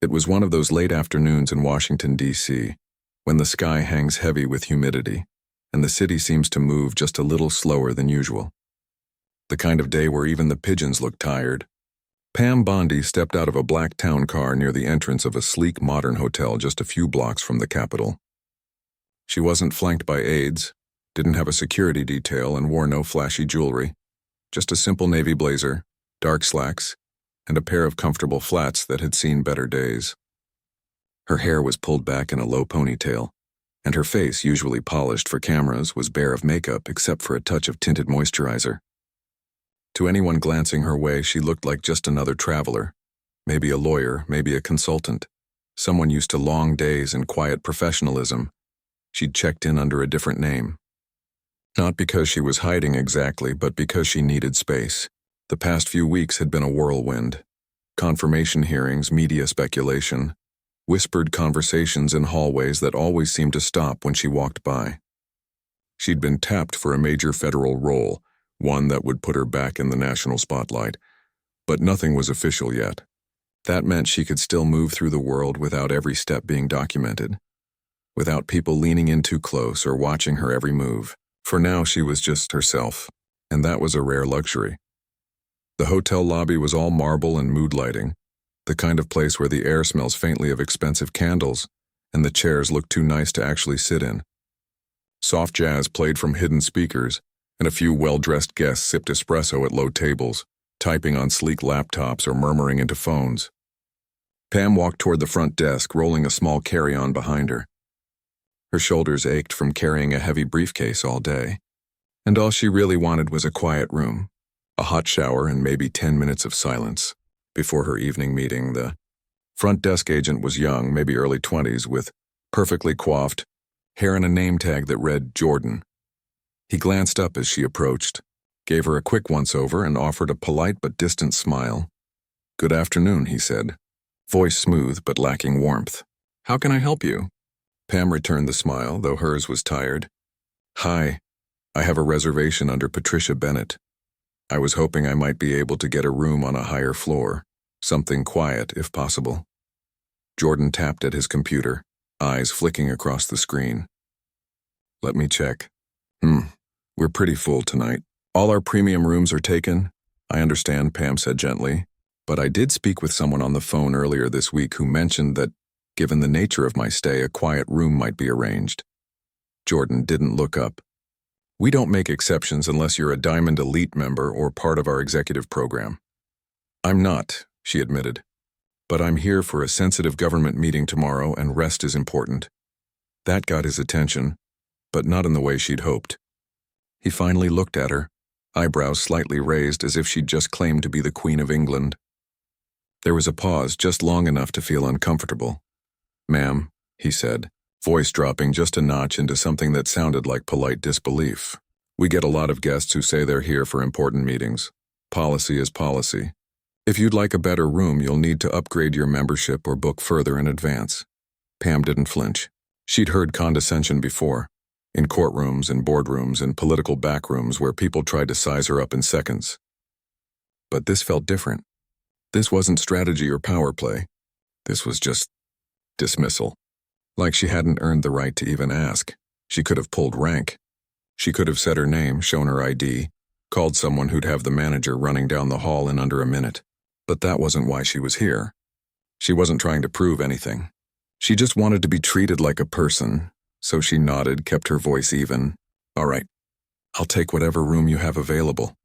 It was one of those late afternoons in Washington, D.C., when the sky hangs heavy with humidity, and the city seems to move just a little slower than usual. The kind of day where even the pigeons look tired. Pam Bondi stepped out of a black town car near the entrance of a sleek modern hotel just a few blocks from the Capitol. She wasn't flanked by aides, didn't have a security detail, and wore no flashy jewelry. Just a simple navy blazer, dark slacks, and a pair of comfortable flats that had seen better days. Her hair was pulled back in a low ponytail, and her face, usually polished for cameras, was bare of makeup except for a touch of tinted moisturizer. To anyone glancing her way, she looked like just another traveler, maybe a lawyer, maybe a consultant, someone used to long days and quiet professionalism. She'd checked in under a different name. Not because she was hiding exactly, but because she needed space. The past few weeks had been a whirlwind. Confirmation hearings, media speculation, whispered conversations in hallways that always seemed to stop when she walked by. She'd been tapped for a major federal role, one that would put her back in the national spotlight, but nothing was official yet. That meant she could still move through the world without every step being documented, without people leaning in too close or watching her every move. For now, she was just herself, and that was a rare luxury. The hotel lobby was all marble and mood lighting, the kind of place where the air smells faintly of expensive candles, and the chairs look too nice to actually sit in. Soft jazz played from hidden speakers, and a few well-dressed guests sipped espresso at low tables, typing on sleek laptops or murmuring into phones. Pam walked toward the front desk, rolling a small carry-on behind her. Her shoulders ached from carrying a heavy briefcase all day, and all she really wanted was a quiet room, a hot shower, and maybe 10 minutes of silence. Before her evening meeting, the front desk agent was young, maybe early 20s, with perfectly coiffed hair and a name tag that read Jordan. He glanced up as she approached, gave her a quick once-over, and offered a polite but distant smile. "Good afternoon," he said, voice smooth but lacking warmth. "How can I help you?" Pam returned the smile, though hers was tired. "Hi, I have a reservation under Patricia Bennett. I was hoping I might be able to get a room on a higher floor, something quiet if possible." Jordan tapped at his computer, eyes flicking across the screen. "Let me check. We're pretty full tonight. All our premium rooms are taken. I understand," Pam said gently, "but I did speak with someone on the phone earlier this week who mentioned that, given the nature of my stay, a quiet room might be arranged." Jordan didn't look up. "We don't make exceptions unless you're a Diamond Elite member or part of our executive program." "I'm not," she admitted, "but I'm here for a sensitive government meeting tomorrow, and rest is important." That got his attention, but not in the way she'd hoped. He finally looked at her, eyebrows slightly raised as if she'd just claimed to be the Queen of England. There was a pause just long enough to feel uncomfortable. "Ma'am," he said, voice dropping just a notch into something that sounded like polite disbelief. "We get a lot of guests who say they're here for important meetings. Policy is policy. If you'd like a better room, you'll need to upgrade your membership or book further in advance." Pam didn't flinch. She'd heard condescension before, in courtrooms and boardrooms and political backrooms where people tried to size her up in seconds. But this felt different. This wasn't strategy or power play. This was just dismissal. Like she hadn't earned the right to even ask. She could have pulled rank. She could have said her name, shown her ID, called someone who'd have the manager running down the hall in under a minute. But that wasn't why she was here. She wasn't trying to prove anything. She just wanted to be treated like a person, so she nodded, kept her voice even. "All right, I'll take whatever room you have available."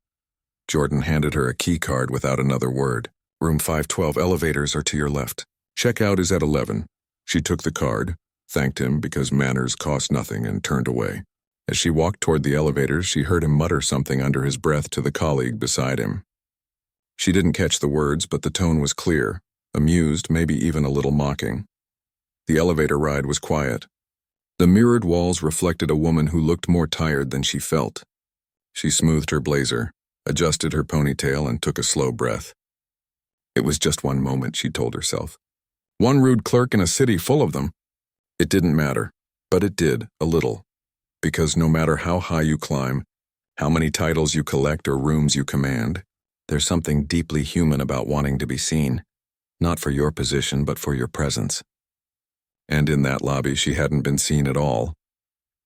Jordan handed her a key card without another word. "Room 512, elevators are to your left. Checkout is at 11. She took the card, thanked him because manners cost nothing, and turned away. As she walked toward the elevators, she heard him mutter something under his breath to the colleague beside him. She didn't catch the words, but the tone was clear, amused, maybe even a little mocking. The elevator ride was quiet. The mirrored walls reflected a woman who looked more tired than she felt. She smoothed her blazer, adjusted her ponytail, and took a slow breath. It was just one moment, she told herself. One rude clerk in a city full of them. It didn't matter, but it did, a little. Because no matter how high you climb, how many titles you collect or rooms you command, there's something deeply human about wanting to be seen. Not for your position, but for your presence. And in that lobby, she hadn't been seen at all.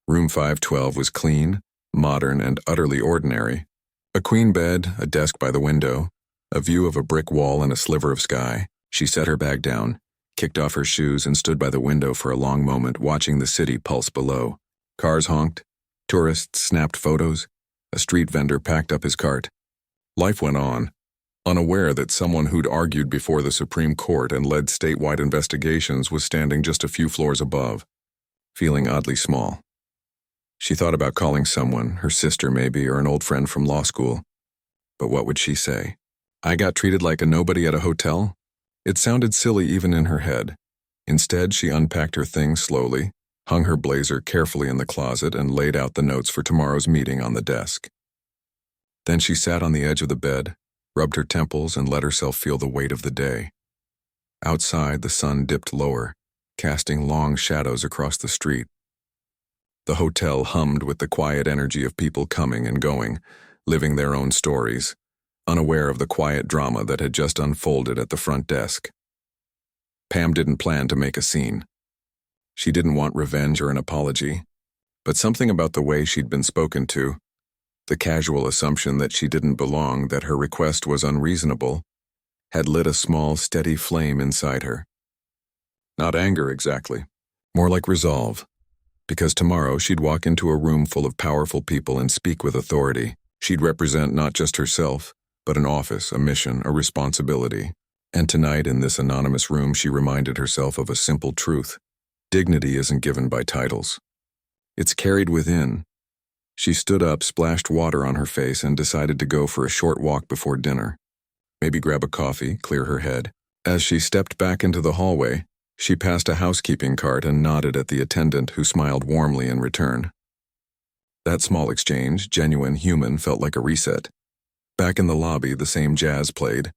Room 512 was clean, modern, and utterly ordinary. A queen bed, a desk by the window, a view of a brick wall and a sliver of sky. She set her bag down, kicked off her shoes, and stood by the window for a long moment, watching the city pulse below. Cars honked, tourists snapped photos, a street vendor packed up his cart. Life went on, unaware that someone who'd argued before the Supreme Court and led statewide investigations was standing just a few floors above, feeling oddly small. She thought about calling someone, her sister maybe, or an old friend from law school. But what would she say? I got treated like a nobody at a hotel? It sounded silly even in her head. Instead, she unpacked her things slowly, hung her blazer carefully in the closet, and laid out the notes for tomorrow's meeting on the desk. Then she sat on the edge of the bed, rubbed her temples, and let herself feel the weight of the day. Outside, the sun dipped lower, casting long shadows across the street. The hotel hummed with the quiet energy of people coming and going, living their own stories, unaware of the quiet drama that had just unfolded at the front desk. Pam didn't plan to make a scene. She didn't want revenge or an apology, but something about the way she'd been spoken to, the casual assumption that she didn't belong, that her request was unreasonable, had lit a small, steady flame inside her. Not anger exactly, more like resolve, because tomorrow she'd walk into a room full of powerful people and speak with authority. She'd represent not just herself, but an office, a mission, a responsibility. And tonight in this anonymous room, she reminded herself of a simple truth. Dignity isn't given by titles. It's carried within. She stood up, splashed water on her face, and decided to go for a short walk before dinner. Maybe grab a coffee, clear her head. As she stepped back into the hallway, she passed a housekeeping cart and nodded at the attendant, who smiled warmly in return. That small exchange, genuine, human, felt like a reset. Back in the lobby, the same jazz played.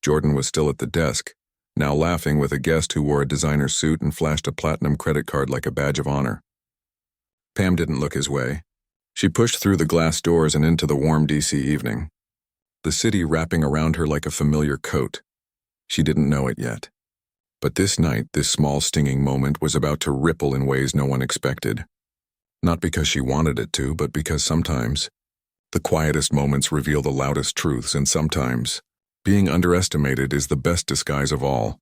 Jordan was still at the desk, now laughing with a guest who wore a designer suit and flashed a platinum credit card like a badge of honor. Pam didn't look his way. She pushed through the glass doors and into the warm DC evening, the city wrapping around her like a familiar coat. She didn't know it yet. But this night, this small stinging moment was about to ripple in ways no one expected. Not because she wanted it to, but because sometimes the quietest moments reveal the loudest truths, and sometimes being underestimated is the best disguise of all.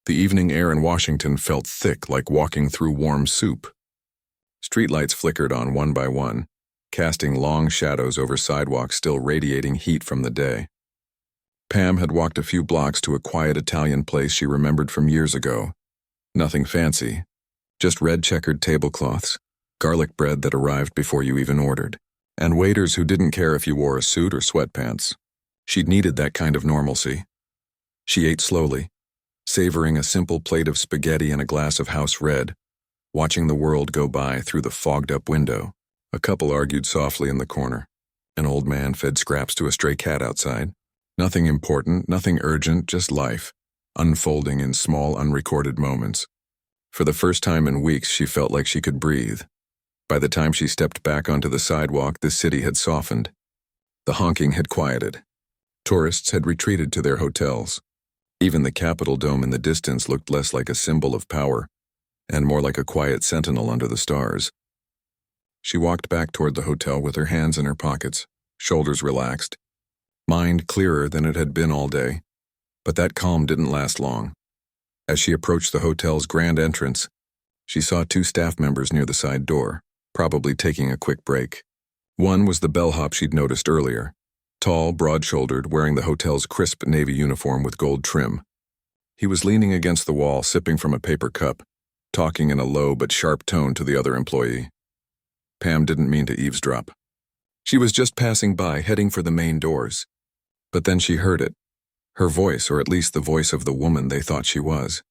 The evening air in Washington felt thick, like walking through warm soup. Streetlights flickered on one by one, casting long shadows over sidewalks still radiating heat from the day. Pam had walked a few blocks to a quiet Italian place she remembered from years ago. Nothing fancy, just red checkered tablecloths, garlic bread that arrived before you even ordered, and waiters who didn't care if you wore a suit or sweatpants. She'd needed that kind of normalcy. She ate slowly, savoring a simple plate of spaghetti and a glass of house red, watching the world go by through the fogged-up window. A couple argued softly in the corner. An old man fed scraps to a stray cat outside. Nothing important, nothing urgent, just life, unfolding in small, unrecorded moments. For the first time in weeks, she felt like she could breathe. By the time she stepped back onto the sidewalk, the city had softened. The honking had quieted. Tourists had retreated to their hotels. Even the Capitol dome in the distance looked less like a symbol of power, and more like a quiet sentinel under the stars. She walked back toward the hotel with her hands in her pockets, shoulders relaxed, mind clearer than it had been all day. But that calm didn't last long. As she approached the hotel's grand entrance, she saw two staff members near the side door, probably taking a quick break. One was the bellhop she'd noticed earlier, tall, broad-shouldered, wearing the hotel's crisp navy uniform with gold trim. He was leaning against the wall, sipping from a paper cup, talking in a low but sharp tone to the other employee. Pam didn't mean to eavesdrop. She was just passing by, heading for the main doors. But then she heard it. Her voice, or at least the voice of the woman they thought she was.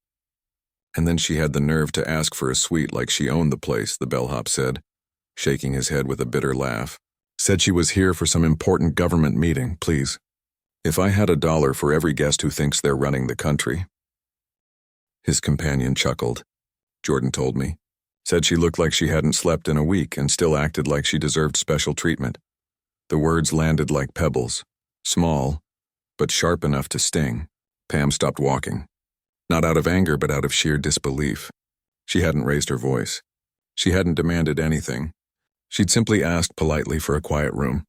And then she had the nerve to ask for a suite like she owned the place, the bellhop said, shaking his head with a bitter laugh. Said she was here for some important government meeting, please. If I had $1 for every guest who thinks they're running the country. His companion chuckled. Jordan told me. Said she looked like she hadn't slept in a week and still acted like she deserved special treatment. The words landed like pebbles, small, but sharp enough to sting. Pam stopped walking. Not out of anger, but out of sheer disbelief. She hadn't raised her voice. She hadn't demanded anything. She'd simply asked politely for a quiet room.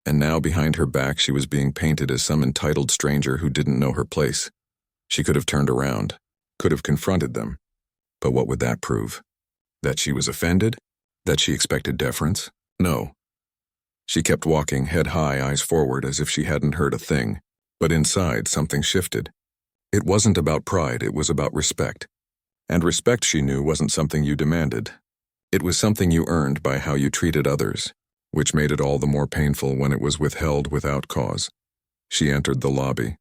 And now behind her back she was being painted as some entitled stranger who didn't know her place. She could have turned around, could have confronted them. But what would that prove? That she was offended? That she expected deference? No. She kept walking, head high, eyes forward, as if she hadn't heard a thing. But inside, something shifted. It wasn't about pride, it was about respect. And respect, she knew, wasn't something you demanded. It was something you earned by how you treated others, which made it all the more painful when it was withheld without cause. She entered the lobby.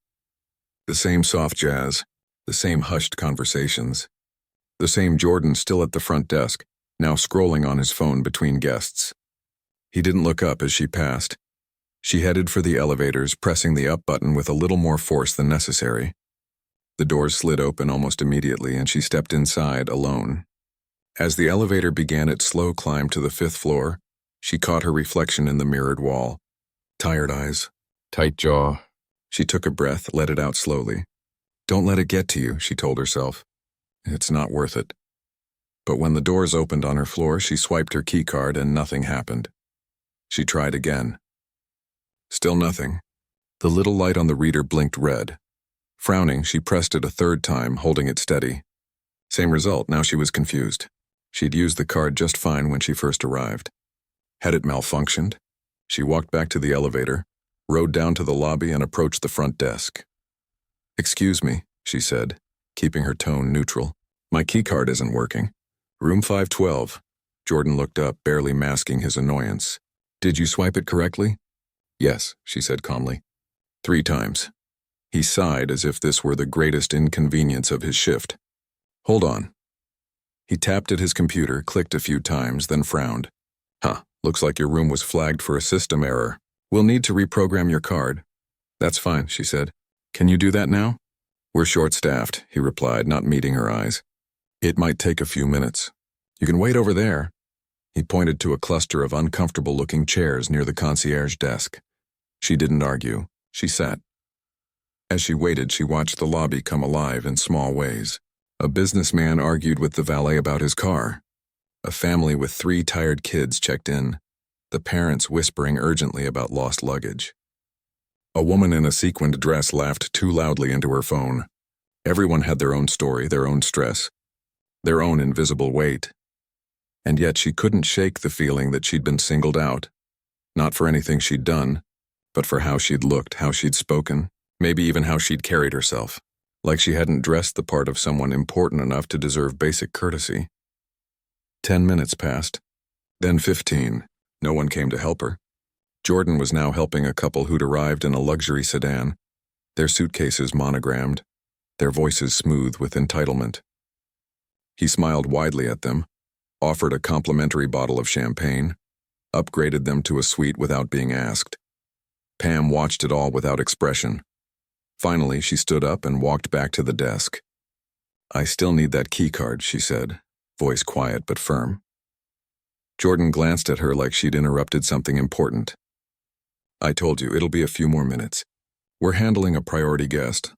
The same soft jazz, the same hushed conversations, the same Jordan still at the front desk, now scrolling on his phone between guests. He didn't look up as she passed. She headed for the elevators, pressing the up button with a little more force than necessary. The doors slid open almost immediately, and she stepped inside alone. As the elevator began its slow climb to the 5th floor, she caught her reflection in the mirrored wall. Tired eyes, tight jaw. She took a breath, let it out slowly. Don't let it get to you, she told herself. It's not worth it. But when the doors opened on her floor, she swiped her keycard and nothing happened. She tried again. Still nothing. The little light on the reader blinked red. Frowning, she pressed it a 3rd time, holding it steady. Same result, now she was confused. She'd used the card just fine when she first arrived. Had it malfunctioned? She walked back to the elevator, rode down to the lobby, and approached the front desk. "Excuse me," she said, keeping her tone neutral. "My keycard isn't working. Room 512. Jordan looked up, barely masking his annoyance. "Did you swipe it correctly?" "Yes," she said calmly. 3 times. He sighed as if this were the greatest inconvenience of his shift. "Hold on." He tapped at his computer, clicked a few times, then frowned. Looks like your room was flagged for a system error. We'll need to reprogram your card." "That's fine," she said. "Can you do that now?" "We're short-staffed," he replied, not meeting her eyes. "It might take a few minutes. You can wait over there." He pointed to a cluster of uncomfortable-looking chairs near the concierge desk. She didn't argue. She sat. As she waited, she watched the lobby come alive in small ways. A businessman argued with the valet about his car. A family with 3 tired kids checked in, the parents whispering urgently about lost luggage. A woman in a sequined dress laughed too loudly into her phone. Everyone had their own story, their own stress, their own invisible weight. And yet she couldn't shake the feeling that she'd been singled out, not for anything she'd done, but for how she'd looked, how she'd spoken, maybe even how she'd carried herself, like she hadn't dressed the part of someone important enough to deserve basic courtesy. 10 minutes passed, then 15. No one came to help her. Jordan was now helping a couple who'd arrived in a luxury sedan, their suitcases monogrammed, their voices smooth with entitlement. He smiled widely at them, offered a complimentary bottle of champagne, upgraded them to a suite without being asked. Pam watched it all without expression. Finally, she stood up and walked back to the desk. "I still need that keycard," she said, voice quiet but firm. Jordan glanced at her like she'd interrupted something important. "I told you, it'll be a few more minutes. We're handling a priority guest."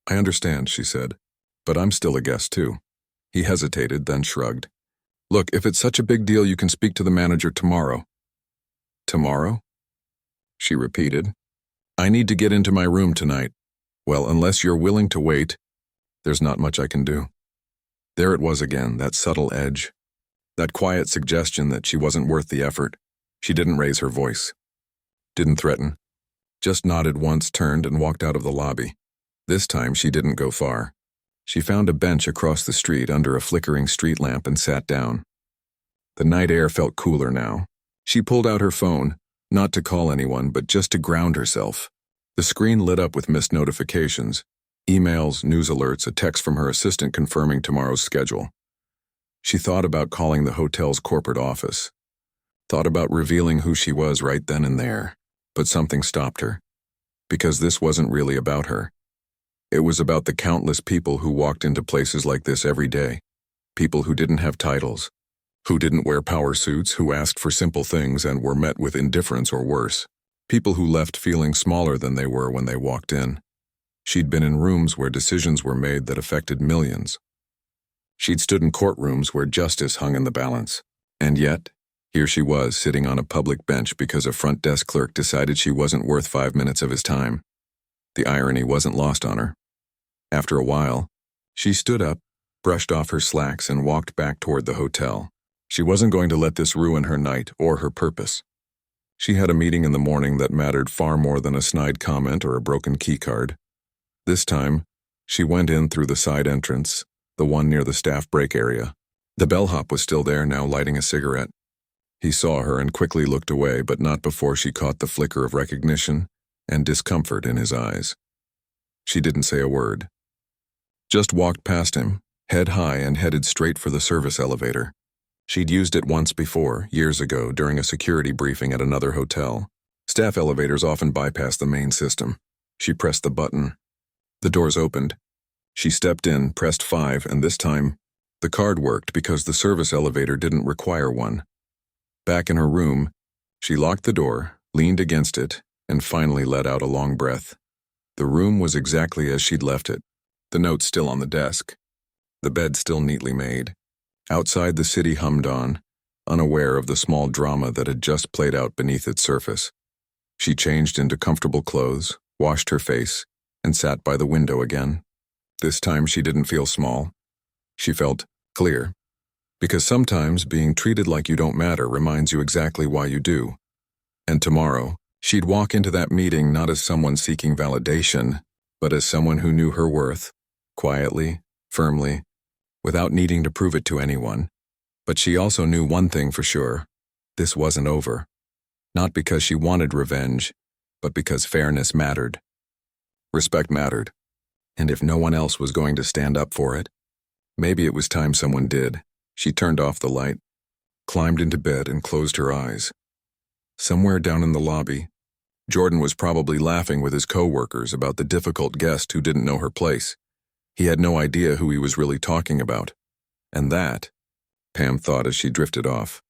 "I understand," she said, "but I'm still a guest too." He hesitated, then shrugged. "Look, if it's such a big deal, you can speak to the manager tomorrow." "Tomorrow?" she repeated. "I need to get into my room tonight." "Well, unless you're willing to wait, there's not much I can do." There it was again, that subtle edge, that quiet suggestion that she wasn't worth the effort. She didn't raise her voice, didn't threaten, just nodded once, turned, and walked out of the lobby. This time she didn't go far. She found a bench across the street under a flickering street lamp and sat down. The night air felt cooler now. She pulled out her phone, not to call anyone, but just to ground herself. The screen lit up with missed notifications. Emails, news alerts, a text from her assistant confirming tomorrow's schedule. She thought about calling the hotel's corporate office. Thought about revealing who she was right then and there. But something stopped her. Because this wasn't really about her. It was about the countless people who walked into places like this every day. People who didn't have titles. Who didn't wear power suits, who asked for simple things and were met with indifference or worse. People who left feeling smaller than they were when they walked in. She'd been in rooms where decisions were made that affected millions. She'd stood in courtrooms where justice hung in the balance. And yet, here she was sitting on a public bench because a front desk clerk decided she wasn't worth 5 minutes of his time. The irony wasn't lost on her. After a while, she stood up, brushed off her slacks, and walked back toward the hotel. She wasn't going to let this ruin her night or her purpose. She had a meeting in the morning that mattered far more than a snide comment or a broken keycard. This time, she went in through the side entrance, the one near the staff break area. The bellhop was still there now, lighting a cigarette. He saw her and quickly looked away, but not before she caught the flicker of recognition and discomfort in his eyes. She didn't say a word. Just walked past him, head high, and headed straight for the service elevator. She'd used it once before, years ago, during a security briefing at another hotel. Staff elevators often bypass the main system. She pressed the button. The doors opened. She stepped in, pressed 5, and this time, the card worked because the service elevator didn't require one. Back in her room, she locked the door, leaned against it, and finally let out a long breath. The room was exactly as she'd left it. The notes still on the desk. The bed still neatly made. Outside, the city hummed on, unaware of the small drama that had just played out beneath its surface. She changed into comfortable clothes, washed her face, and sat by the window again. This time she didn't feel small. She felt clear. Because sometimes being treated like you don't matter reminds you exactly why you do. And tomorrow, she'd walk into that meeting not as someone seeking validation, but as someone who knew her worth, quietly, firmly, without needing to prove it to anyone. But she also knew one thing for sure. This wasn't over. Not because she wanted revenge, but because fairness mattered. Respect mattered. And if no one else was going to stand up for it, maybe it was time someone did. She turned off the light, climbed into bed, and closed her eyes. Somewhere down in the lobby, Jordan was probably laughing with his co-workers about the difficult guest who didn't know her place. He had no idea who he was really talking about. And that, Pam thought as she drifted off,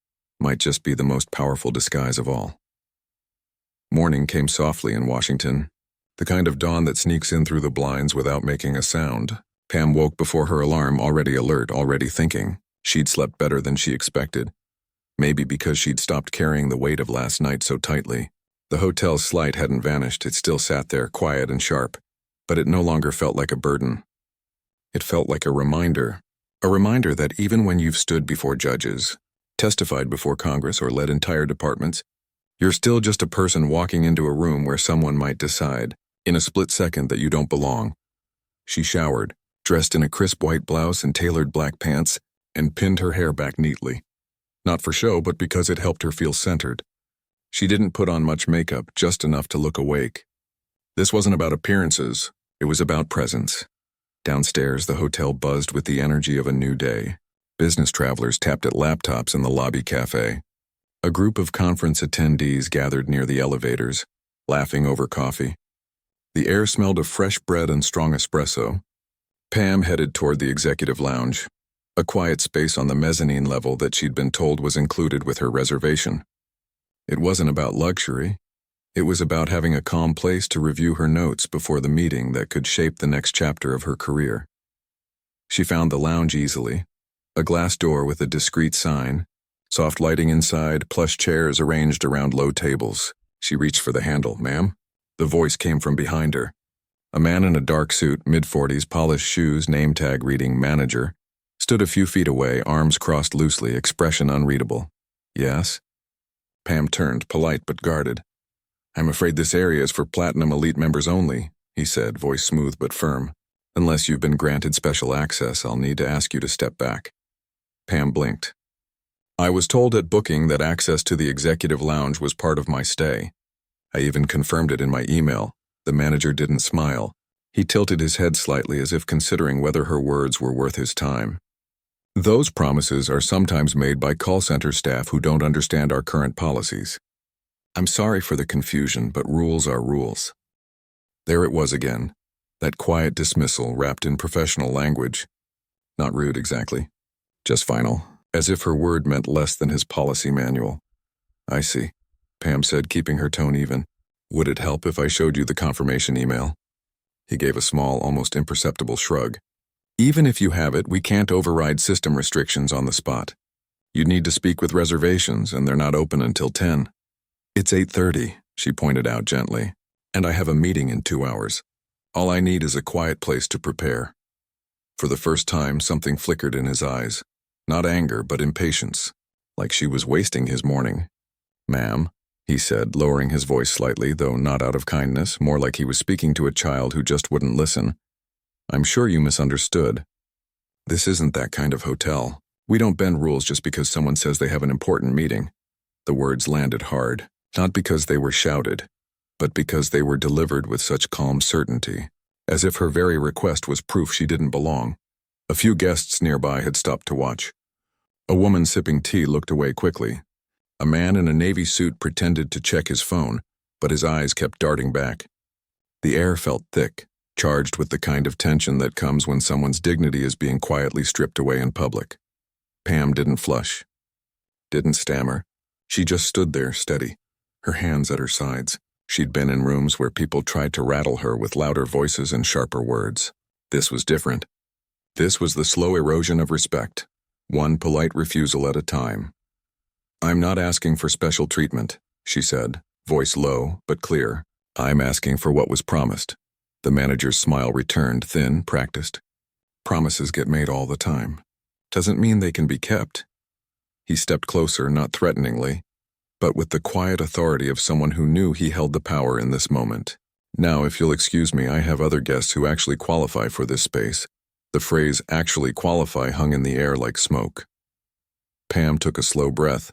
might just be the most powerful disguise of all. Morning came softly in Washington, the kind of dawn that sneaks in through the blinds without making a sound. Pam woke before her alarm, already alert, already thinking. She'd slept better than she expected. Maybe because she'd stopped carrying the weight of last night so tightly. The hotel's slight hadn't vanished. It still sat there, quiet and sharp. But it no longer felt like a burden. It felt like a reminder that even when you've stood before judges, testified before Congress, or led entire departments, you're still just a person walking into a room where someone might decide, in a split second, that you don't belong. She showered, dressed in a crisp white blouse and tailored black pants, and pinned her hair back neatly. Not for show, but because it helped her feel centered. She didn't put on much makeup, just enough to look awake. This wasn't about appearances, it was about presence. Downstairs, the hotel buzzed with the energy of a new day. Business travelers tapped at laptops in the lobby cafe. A group of conference attendees gathered near the elevators, laughing over coffee. The air smelled of fresh bread and strong espresso. Pam headed toward the executive lounge, a quiet space on the mezzanine level that she'd been told was included with her reservation. It wasn't about luxury. It was about having a calm place to review her notes before the meeting that could shape the next chapter of her career. She found the lounge easily, a glass door with a discreet sign, soft lighting inside, plush chairs arranged around low tables. She reached for the handle. "Ma'am?" The voice came from behind her. A man in a dark suit, mid-40s, polished shoes, name tag reading manager, stood a few feet away, arms crossed loosely, expression unreadable. "Yes?" Pam turned, polite but guarded. "I'm afraid this area is for Platinum Elite members only," he said, voice smooth but firm. "Unless you've been granted special access, I'll need to ask you to step back." Pam blinked. "I was told at booking that access to the executive lounge was part of my stay. I even confirmed it in my email." The manager didn't smile. He tilted his head slightly as if considering whether her words were worth his time. "Those promises are sometimes made by call center staff who don't understand our current policies. I'm sorry for the confusion, but rules are rules." There it was again, that quiet dismissal wrapped in professional language. Not rude exactly, just final, as if her word meant less than his policy manual. "I see," Pam said, keeping her tone even. "Would it help if I showed you the confirmation email?" He gave a small, almost imperceptible shrug. Even if you have it, we can't override system restrictions on the spot. You'd need to speak with reservations, and they're not open until 10. It's 8:30, she pointed out gently, and I have a meeting in 2 hours. All I need is a quiet place to prepare. For the first time, something flickered in his eyes. Not anger, but impatience, like she was wasting his morning. Ma'am, he said, lowering his voice slightly, though not out of kindness, more like he was speaking to a child who just wouldn't listen. I'm sure you misunderstood. This isn't that kind of hotel. We don't bend rules just because someone says they have an important meeting. The words landed hard, not because they were shouted, but because they were delivered with such calm certainty, as if her very request was proof she didn't belong. A few guests nearby had stopped to watch. A woman sipping tea looked away quickly. A man in a navy suit pretended to check his phone, but his eyes kept darting back. The air felt thick, charged with the kind of tension that comes when someone's dignity is being quietly stripped away in public. Pam didn't flush, didn't stammer. She just stood there, steady, her hands at her sides. She'd been in rooms where people tried to rattle her with louder voices and sharper words. This was different. This was the slow erosion of respect, one polite refusal at a time. I'm not asking for special treatment, she said, voice low but clear. I'm asking for what was promised. The manager's smile returned, thin, practiced. Promises get made all the time. Doesn't mean they can be kept. He stepped closer, not threateningly, but with the quiet authority of someone who knew he held the power in this moment. Now, if you'll excuse me, I have other guests who actually qualify for this space. The phrase actually qualify hung in the air like smoke. Pam took a slow breath.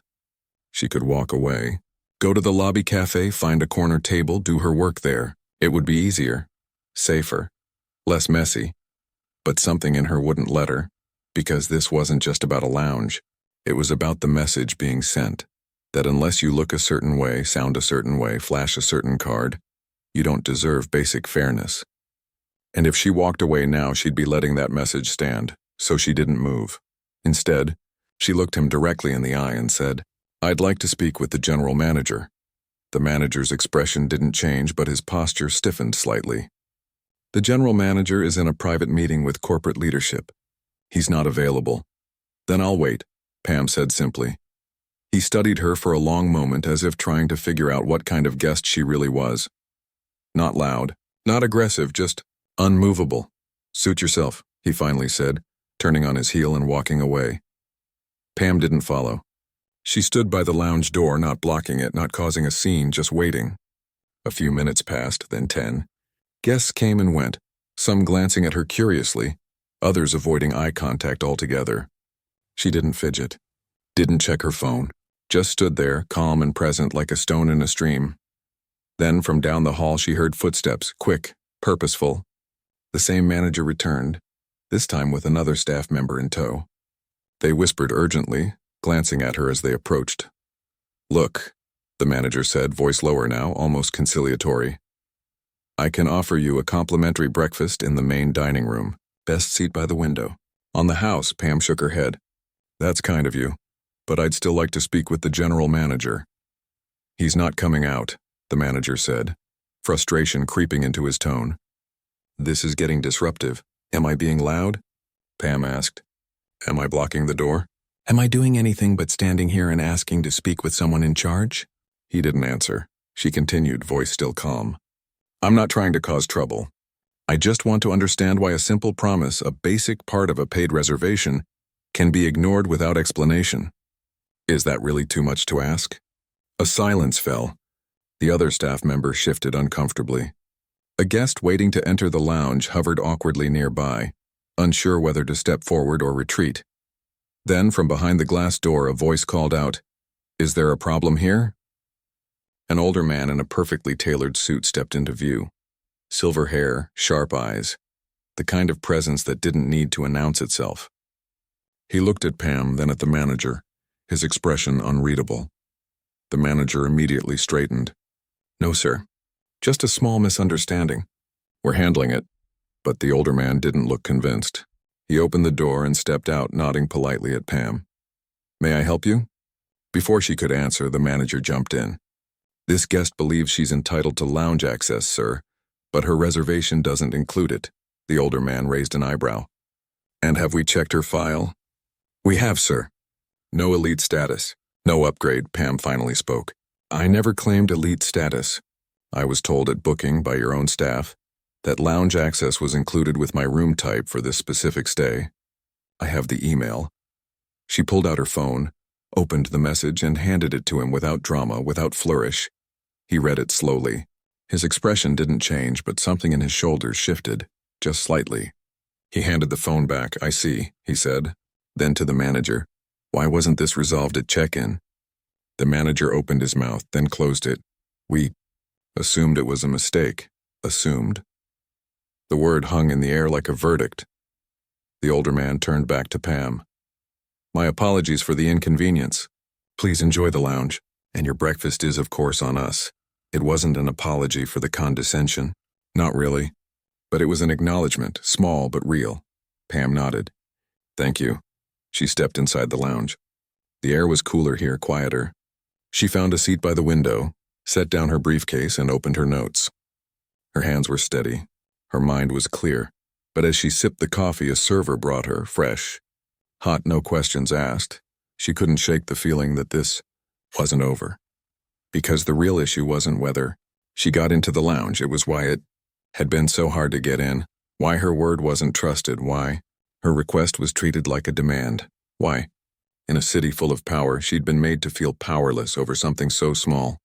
She could walk away, go to the lobby cafe, find a corner table, do her work there. It would be easier, safer, less messy. But something in her wouldn't let her, because this wasn't just about a lounge. It was about the message being sent, that unless you look a certain way, sound a certain way, flash a certain card, you don't deserve basic fairness. And if she walked away now, she'd be letting that message stand, so she didn't move. Instead, she looked him directly in the eye and said, I'd like to speak with the general manager. The manager's expression didn't change, but his posture stiffened slightly. The general manager is in a private meeting with corporate leadership. He's not available. Then I'll wait, Pam said simply. He studied her for a long moment, as if trying to figure out what kind of guest she really was. Not loud, not aggressive, just unmovable. Suit yourself, he finally said, turning on his heel and walking away. Pam didn't follow. She stood by the lounge door, not blocking it, not causing a scene, just waiting. A few minutes passed, then 10. Guests came and went, some glancing at her curiously, others avoiding eye contact altogether. She didn't fidget, didn't check her phone, just stood there, calm and present like a stone in a stream. Then from down the hall she heard footsteps, quick, purposeful. The same manager returned, this time with another staff member in tow. They whispered urgently, glancing at her as they approached. Look, the manager said, voice lower now, almost conciliatory. I can offer you a complimentary breakfast in the main dining room, best seat by the window. On the house, Pam shook her head. That's kind of you, but I'd still like to speak with the general manager. He's not coming out, the manager said, frustration creeping into his tone. This is getting disruptive. Am I being loud? Pam asked. Am I blocking the door? Am I doing anything but standing here and asking to speak with someone in charge? He didn't answer. She continued, voice still calm. I'm not trying to cause trouble. I just want to understand why a simple promise, a basic part of a paid reservation, can be ignored without explanation. Is that really too much to ask? A silence fell. The other staff member shifted uncomfortably. A guest waiting to enter the lounge hovered awkwardly nearby, unsure whether to step forward or retreat. Then, from behind the glass door, a voice called out, Is there a problem here? An older man in a perfectly tailored suit stepped into view. Silver hair, sharp eyes, the kind of presence that didn't need to announce itself. He looked at Pam, then at the manager, his expression unreadable. The manager immediately straightened. No, sir. Just a small misunderstanding. We're handling it. But the older man didn't look convinced. He opened the door and stepped out, nodding politely at Pam. May I help you? Before she could answer, the manager jumped in. This guest believes she's entitled to lounge access, sir. But her reservation doesn't include it. The older man raised an eyebrow. And have we checked her file? We have, sir. No elite status. No upgrade, Pam finally spoke. I never claimed elite status. I was told at booking by your own staff that lounge access was included with my room type for this specific stay. I have the email. She pulled out her phone, opened the message, and handed it to him without drama, without flourish. He read it slowly. His expression didn't change, but something in his shoulders shifted, just slightly. He handed the phone back. I see, he said. Then to the manager. Why wasn't this resolved at check-in? The manager opened his mouth, then closed it. We assumed it was a mistake. Assumed. The word hung in the air like a verdict. The older man turned back to Pam. My apologies for the inconvenience. Please enjoy the lounge, and your breakfast is, of course, on us. It wasn't an apology for the condescension. Not really. But it was an acknowledgement, small but real. Pam nodded. Thank you. She stepped inside the lounge. The air was cooler here, quieter. She found a seat by the window, set down her briefcase, and opened her notes. Her hands were steady. Her mind was clear. But as she sipped the coffee a server brought her, fresh, hot, no questions asked, she couldn't shake the feeling that this wasn't over. Because the real issue wasn't whether she got into the lounge, it was why it had been so hard to get in, why her word wasn't trusted, why her request was treated like a demand, why, in a city full of power, she'd been made to feel powerless over something so small.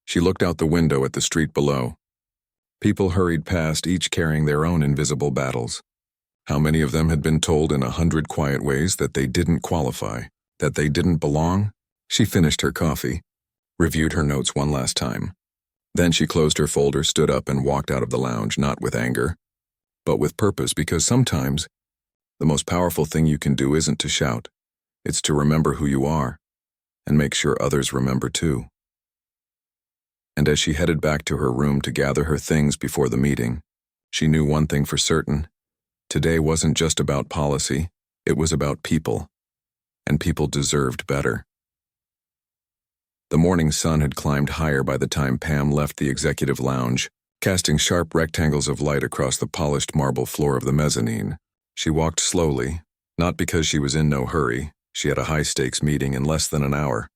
She looked out the window at the street below. People hurried past, each carrying their own invisible battles. How many of them had been told in 100 quiet ways that they didn't qualify, that they didn't belong? She finished her coffee, reviewed her notes one last time. Then she closed her folder, stood up, and walked out of the lounge, not with anger, but with purpose, because sometimes the most powerful thing you can do isn't to shout. It's to remember who you are, and make sure others remember too. And as she headed back to her room to gather her things before the meeting, she knew one thing for certain. Today wasn't just about policy, it was about people. And people deserved better. The morning sun had climbed higher by the time Pam left the executive lounge, casting sharp rectangles of light across the polished marble floor of the mezzanine. She walked slowly, not because she was in no hurry, she had a high-stakes meeting in less than an hour,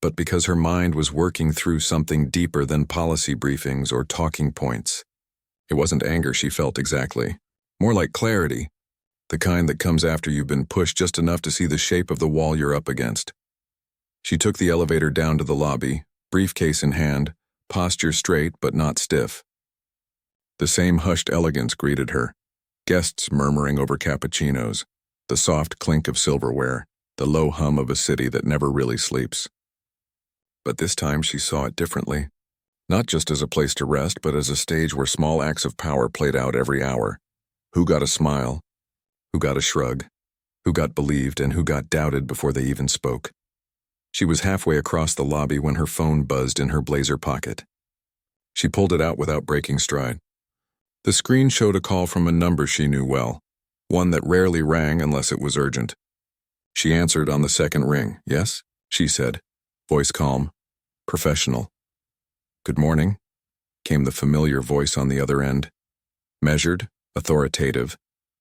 but because her mind was working through something deeper than policy briefings or talking points. It wasn't anger she felt exactly, more like clarity, the kind that comes after you've been pushed just enough to see the shape of the wall you're up against. She took the elevator down to the lobby, briefcase in hand, posture straight but not stiff. The same hushed elegance greeted her, guests murmuring over cappuccinos, the soft clink of silverware, the low hum of a city that never really sleeps. But this time she saw it differently, not just as a place to rest, but as a stage where small acts of power played out every hour. Who got a smile? Who got a shrug? Who got believed and who got doubted before they even spoke? She was halfway across the lobby when her phone buzzed in her blazer pocket. She pulled it out without breaking stride. The screen showed a call from a number she knew well, one that rarely rang unless it was urgent. She answered on the second ring. Yes, she said, voice calm, professional. Good morning, came the familiar voice on the other end. Measured, authoritative,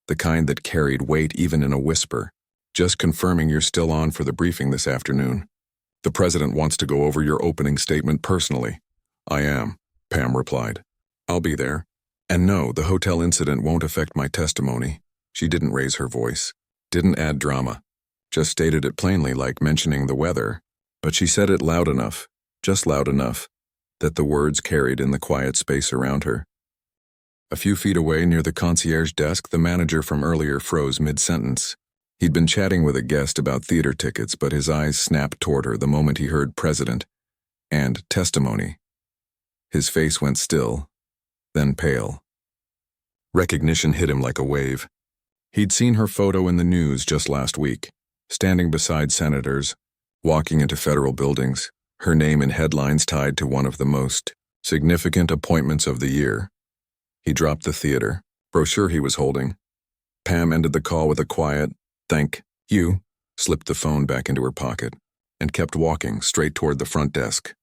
the kind that carried weight even in a whisper. Just confirming you're still on for the briefing this afternoon. The president wants to go over your opening statement personally. I am, Pam replied. I'll be there. And no, the hotel incident won't affect my testimony. She didn't raise her voice, didn't add drama, just stated it plainly like mentioning the weather, but she said it loud enough, just loud enough, that the words carried in the quiet space around her. A few feet away near the concierge desk, the manager from earlier froze mid-sentence. He'd been chatting with a guest about theater tickets, but his eyes snapped toward her the moment he heard president and testimony. His face went still, then pale. Recognition hit him like a wave. He'd seen her photo in the news just last week, standing beside senators, walking into federal buildings, her name in headlines tied to one of the most significant appointments of the year. He dropped the theater brochure he was holding. Pam ended the call with a quiet, "Thank you," slipped the phone back into her pocket, and kept walking straight toward the front desk.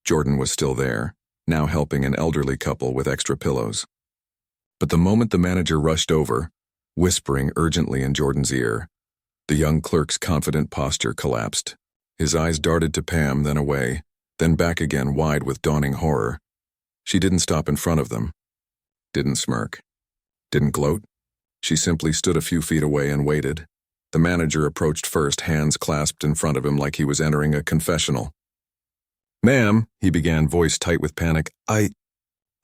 Jordan was still there, now helping an elderly couple with extra pillows. But the moment the manager rushed over, whispering urgently in Jordan's ear, the young clerk's confident posture collapsed. His eyes darted to Pam, then away, then back again, wide with dawning horror. She didn't stop in front of them, didn't smirk, didn't gloat. She simply stood a few feet away and waited. The manager approached first, hands clasped in front of him like he was entering a confessional. "Ma'am," he began, voice tight with panic, I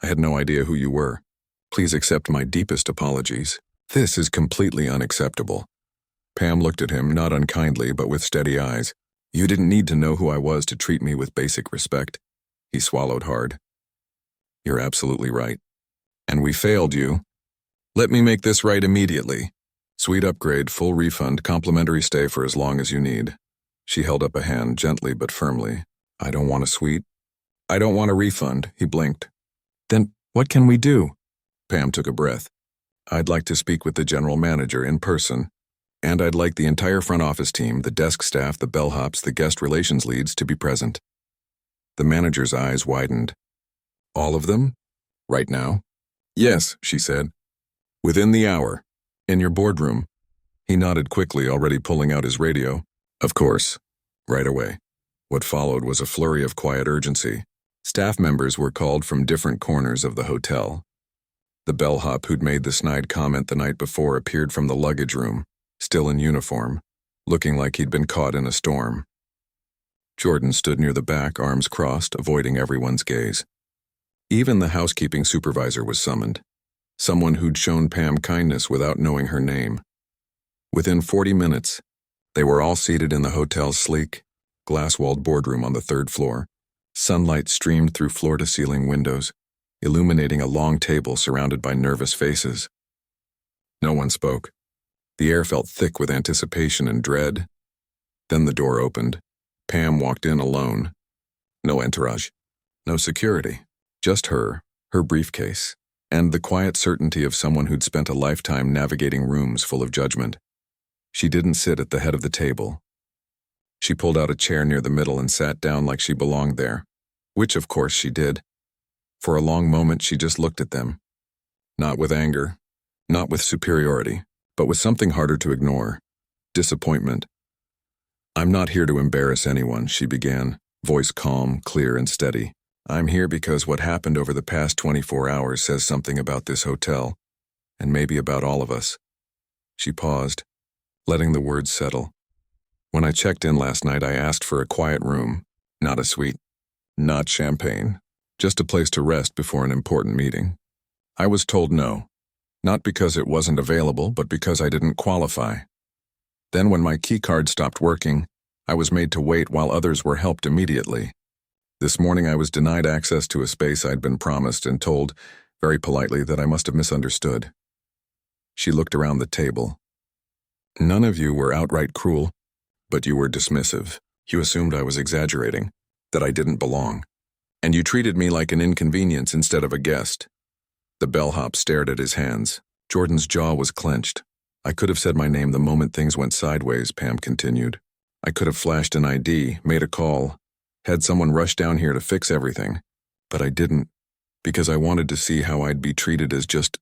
had no idea who you were. Please accept my deepest apologies. This is completely unacceptable." Pam looked at him, not unkindly, but with steady eyes. "You didn't need to know who I was to treat me with basic respect." He swallowed hard. "You're absolutely right. And we failed you. Let me make this right immediately. Suite upgrade, full refund, complimentary stay for as long as you need." She held up a hand, gently but firmly. "I don't want a suite. I don't want a refund," he blinked. "Then what can we do?" Pam took a breath. "I'd like to speak with the general manager in person. And I'd like the entire front office team, the desk staff, the bellhops, the guest relations leads to be present." The manager's eyes widened. "All of them? Right now?" "Yes," she said. "Within the hour. In your boardroom." He nodded quickly, already pulling out his radio. "Of course. Right away." What followed was a flurry of quiet urgency. Staff members were called from different corners of the hotel. The bellhop who'd made the snide comment the night before appeared from the luggage room, still in uniform, looking like he'd been caught in a storm. Jordan stood near the back, arms crossed, avoiding everyone's gaze. Even the housekeeping supervisor was summoned, someone who'd shown Pam kindness without knowing her name. Within 40 minutes, they were all seated in the hotel's sleek, glass-walled boardroom on the 3rd floor. Sunlight streamed through floor-to-ceiling windows, illuminating a long table surrounded by nervous faces. No one spoke. The air felt thick with anticipation and dread. Then the door opened. Pam walked in alone. No entourage, no security, just her briefcase, and the quiet certainty of someone who'd spent a lifetime navigating rooms full of judgment. She didn't sit at the head of the table. She pulled out a chair near the middle and sat down like she belonged there, which of course she did. For a long moment she just looked at them. Not with anger, not with superiority, but with something harder to ignore: disappointment. "I'm not here to embarrass anyone," she began, voice calm, clear, and steady. "I'm here because what happened over the past 24 hours says something about this hotel, and maybe about all of us." She paused, letting the words settle. "When I checked in last night, I asked for a quiet room, not a suite, not champagne, just a place to rest before an important meeting. I was told no, not because it wasn't available, but because I didn't qualify. Then when my keycard stopped working, I was made to wait while others were helped immediately. This morning I was denied access to a space I'd been promised and told, very politely, that I must have misunderstood." She looked around the table. "None of you were outright cruel, but you were dismissive. You assumed I was exaggerating, that I didn't belong. And you treated me like an inconvenience instead of a guest." The bellhop stared at his hands. Jordan's jaw was clenched. "I could have said my name the moment things went sideways," Pam continued. "I could have flashed an ID, made a call, had someone rush down here to fix everything. But I didn't, because I wanted to see how I'd be treated as just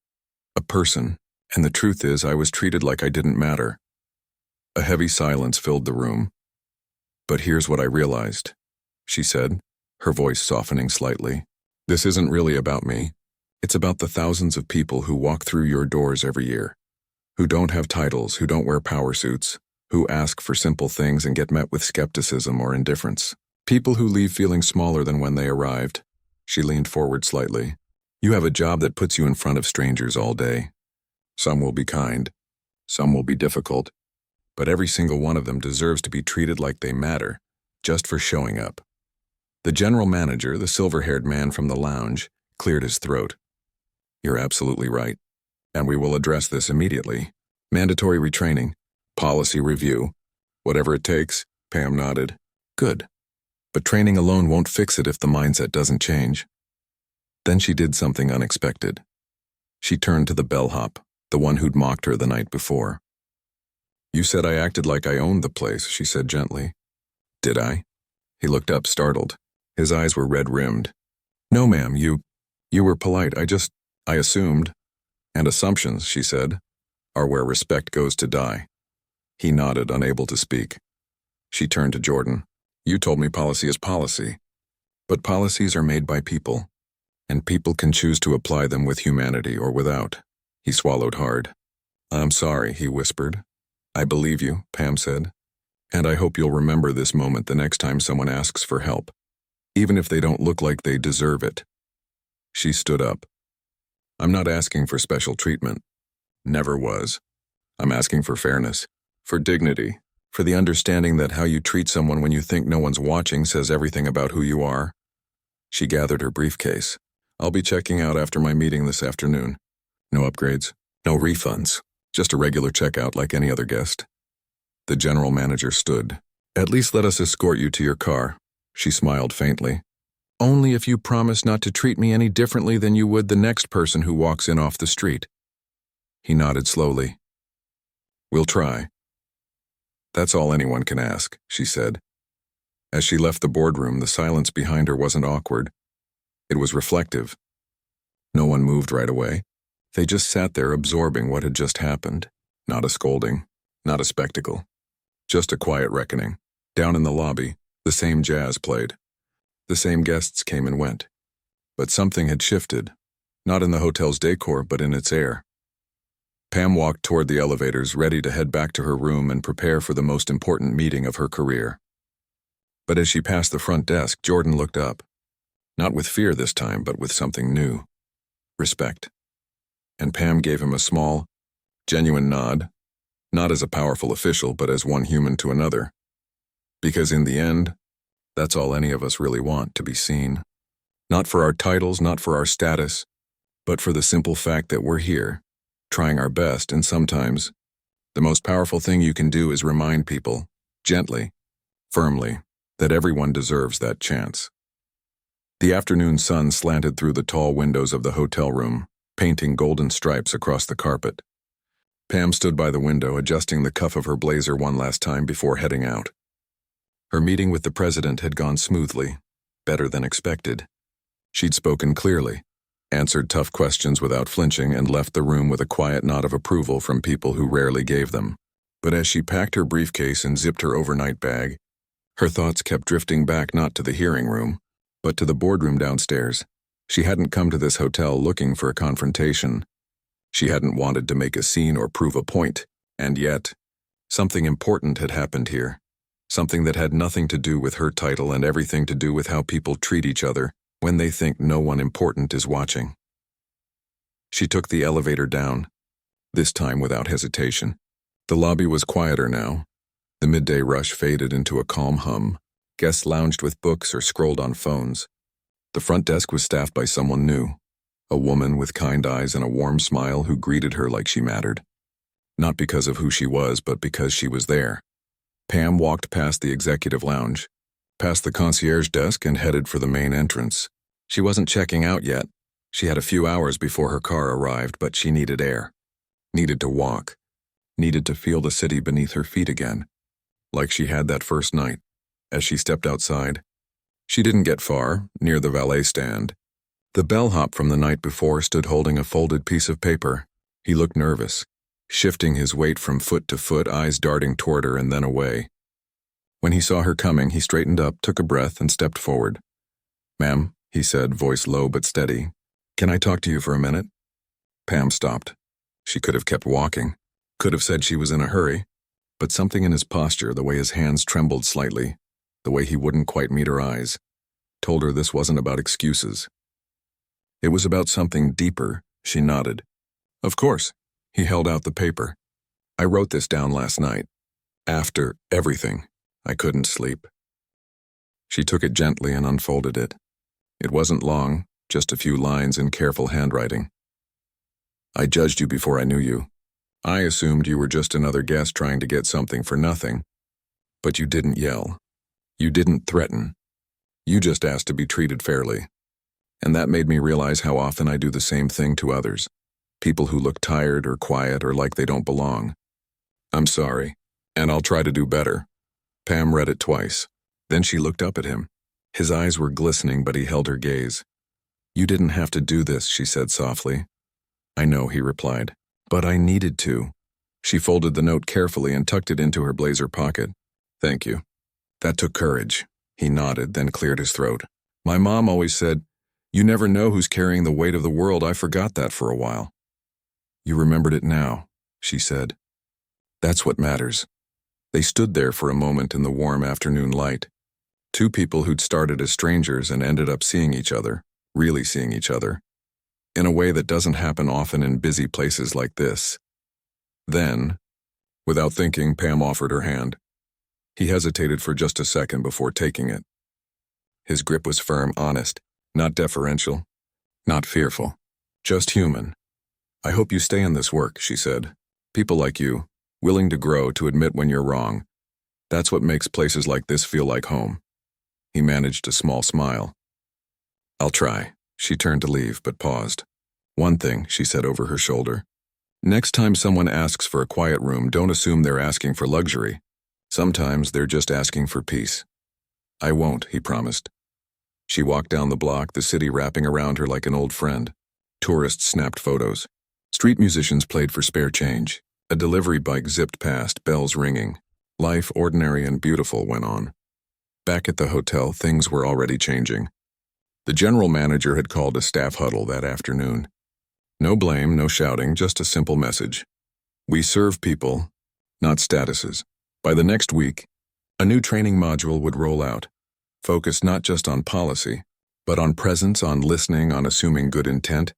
a person. And the truth is, I was treated like I didn't matter." A heavy silence filled the room. "But here's what I realized," she said, her voice softening slightly. "This isn't really about me. It's about the thousands of people who walk through your doors every year, who don't have titles, who don't wear power suits, who ask for simple things and get met with skepticism or indifference. People who leave feeling smaller than when they arrived." She leaned forward slightly. "You have a job that puts you in front of strangers all day. Some will be kind, some will be difficult, but every single one of them deserves to be treated like they matter, just for showing up." The general manager, the silver-haired man from the lounge, cleared his throat. "You're absolutely right, and we will address this immediately. Mandatory retraining, policy review, whatever it takes." Pam nodded. "Good. But training alone won't fix it if the mindset doesn't change." Then she did something unexpected. She turned to the bellhop, the one who'd mocked her the night before. "You said I acted like I owned the place," she said gently. "Did I?" He looked up, startled. His eyes were red-rimmed. No, ma'am, you were polite. I assumed. And assumptions, she said, are where respect goes to die. He nodded, unable to speak. She turned to Jordan. You told me policy is policy. But policies are made by people, and people can choose to apply them with humanity or without. He swallowed hard. I'm sorry, he whispered. I believe you, Pam said. And I hope you'll remember this moment the next time someone asks for help, even if they don't look like they deserve it. She stood up. I'm not asking for special treatment. Never was. I'm asking for fairness, for dignity, for the understanding that how you treat someone when you think no one's watching says everything about who you are. She gathered her briefcase. I'll be checking out after my meeting this afternoon. No upgrades, no refunds, just a regular checkout like any other guest. The general manager stood. At least let us escort you to your car. She smiled faintly. Only if you promise not to treat me any differently than you would the next person who walks in off the street. He nodded slowly. We'll try. That's all anyone can ask, she said. As she left the boardroom, the silence behind her wasn't awkward. It was reflective. No one moved right away. They just sat there absorbing what had just happened. Not a scolding, not a spectacle. Just a quiet reckoning. Down in the lobby, the same jazz played. The same guests came and went. But something had shifted, not in the hotel's decor, but in its air. Pam walked toward the elevators, ready to head back to her room and prepare for the most important meeting of her career. But as she passed the front desk, Jordan looked up. Not with fear this time, but with something new. Respect. And Pam gave him a small, genuine nod, not as a powerful official, but as one human to another. Because in the end, that's all any of us really want, to be seen. Not for our titles, not for our status, but for the simple fact that we're here, trying our best, and sometimes, the most powerful thing you can do is remind people, gently, firmly, that everyone deserves that chance. The afternoon sun slanted through the tall windows of the hotel room, painting golden stripes across the carpet. Pam stood by the window, adjusting the cuff of her blazer one last time before heading out. Her meeting with the president had gone smoothly, better than expected. She'd spoken clearly, answered tough questions without flinching, and left the room with a quiet nod of approval from people who rarely gave them. But as she packed her briefcase and zipped her overnight bag, her thoughts kept drifting back not to the hearing room, but to the boardroom downstairs. She hadn't come to this hotel looking for a confrontation. She hadn't wanted to make a scene or prove a point, and yet, something important had happened here. Something that had nothing to do with her title and everything to do with how people treat each other when they think no one important is watching. She took the elevator down, this time without hesitation. The lobby was quieter now. The midday rush faded into a calm hum. Guests lounged with books or scrolled on phones. The front desk was staffed by someone new, a woman with kind eyes and a warm smile who greeted her like she mattered. Not because of who she was, but because she was there. Pam walked past the executive lounge, past the concierge desk, and headed for the main entrance. She wasn't checking out yet. She had a few hours before her car arrived, but she needed air. Needed to walk. Needed to feel the city beneath her feet again, like she had that first night. As she stepped outside, she didn't get far, near the valet stand. The bellhop from the night before stood holding a folded piece of paper. He looked nervous, shifting his weight from foot to foot, eyes darting toward her and then away. When he saw her coming, he straightened up, took a breath, and stepped forward. Ma'am, he said, voice low but steady. Can I talk to you for a minute? Pam stopped. She could have kept walking, could have said she was in a hurry, but something in his posture, the way his hands trembled slightly, the way he wouldn't quite meet her eyes, told her this wasn't about excuses. It was about something deeper. She nodded. Of course. He held out the paper. I wrote this down last night. After everything, I couldn't sleep. She took it gently and unfolded it. It wasn't long, just a few lines in careful handwriting. I judged you before I knew you. I assumed you were just another guest trying to get something for nothing. But you didn't yell. You didn't threaten. You just asked to be treated fairly. And that made me realize how often I do the same thing to others. People who look tired or quiet or like they don't belong. I'm sorry, and I'll try to do better. Pam read it twice. Then she looked up at him. His eyes were glistening, but he held her gaze. You didn't have to do this, she said softly. I know, he replied. But I needed to. She folded the note carefully and tucked it into her blazer pocket. Thank you. That took courage. He nodded, then cleared his throat. My mom always said, you never know who's carrying the weight of the world. I forgot that for a while. You remembered it now, she said. That's what matters. They stood there for a moment in the warm afternoon light. Two people who'd started as strangers and ended up seeing each other, really seeing each other, in a way that doesn't happen often in busy places like this. Then, without thinking, Pam offered her hand. He hesitated for just a second before taking it. His grip was firm, honest, not deferential, not fearful, just human. I hope you stay in this work, she said. People like you, willing to grow, to admit when you're wrong. That's what makes places like this feel like home. He managed a small smile. I'll try. She turned to leave, but paused. One thing, she said over her shoulder. Next time someone asks for a quiet room, don't assume they're asking for luxury. Sometimes they're just asking for peace. I won't, he promised. She walked down the block, the city wrapping around her like an old friend. Tourists snapped photos. Street musicians played for spare change. A delivery bike zipped past, bells ringing. Life, ordinary and beautiful, went on. Back at the hotel, things were already changing. The general manager had called a staff huddle that afternoon. No blame, no shouting, just a simple message. We serve people, not statuses. By the next week, a new training module would roll out, focused not just on policy, but on presence, on listening, on assuming good intent,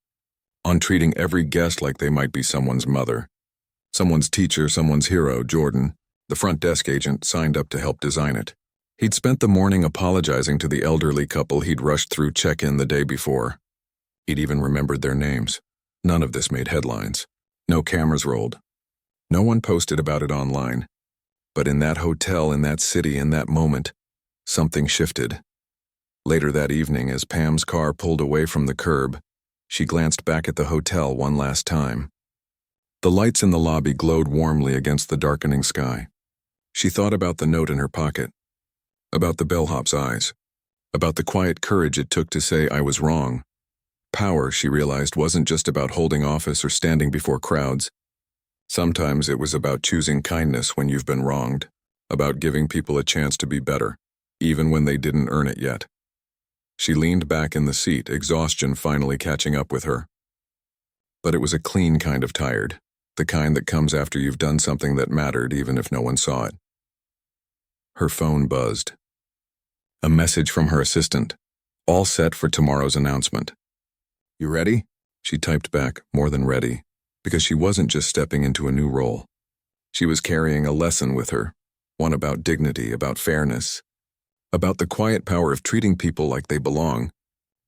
on treating every guest like they might be someone's mother, someone's teacher, someone's hero. Jordan, the front desk agent, signed up to help design it. He'd spent the morning apologizing to the elderly couple he'd rushed through check-in the day before. He'd even remembered their names. None of this made headlines. No cameras rolled. No one posted about it online. But in that hotel, in that city, in that moment, something shifted. Later that evening, as Pam's car pulled away from the curb, she glanced back at the hotel one last time. The lights in the lobby glowed warmly against the darkening sky. She thought about the note in her pocket, about the bellhop's eyes, about the quiet courage it took to say, I was wrong. Power, she realized, wasn't just about holding office or standing before crowds. Sometimes it was about choosing kindness when you've been wronged, about giving people a chance to be better, even when they didn't earn it yet. She leaned back in the seat, exhaustion finally catching up with her. But it was a clean kind of tired, the kind that comes after you've done something that mattered even if no one saw it. Her phone buzzed. A message from her assistant, all set for tomorrow's announcement. You ready? She typed back, more than ready, because she wasn't just stepping into a new role. She was carrying a lesson with her, one about dignity, about fairness, about the quiet power of treating people like they belong,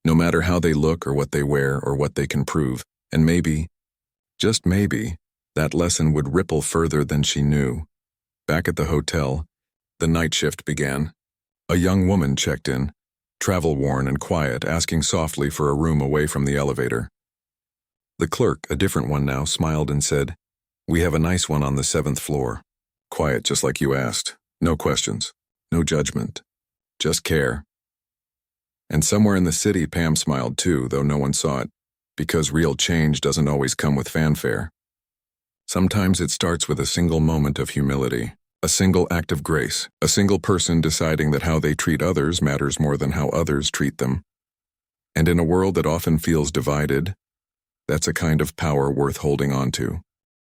no matter how they look or what they wear or what they can prove. And maybe, just maybe, that lesson would ripple further than she knew. Back at the hotel, the night shift began. A young woman checked in, travel-worn and quiet, asking softly for a room away from the elevator. The clerk, a different one now, smiled and said, We have a nice one on the 7th floor. Quiet, just like you asked. No questions. No judgment. Just care. And somewhere in the city, Pam smiled too, though no one saw it, because real change doesn't always come with fanfare. Sometimes it starts with a single moment of humility, a single act of grace, a single person deciding that how they treat others matters more than how others treat them. And in a world that often feels divided, that's a kind of power worth holding on to.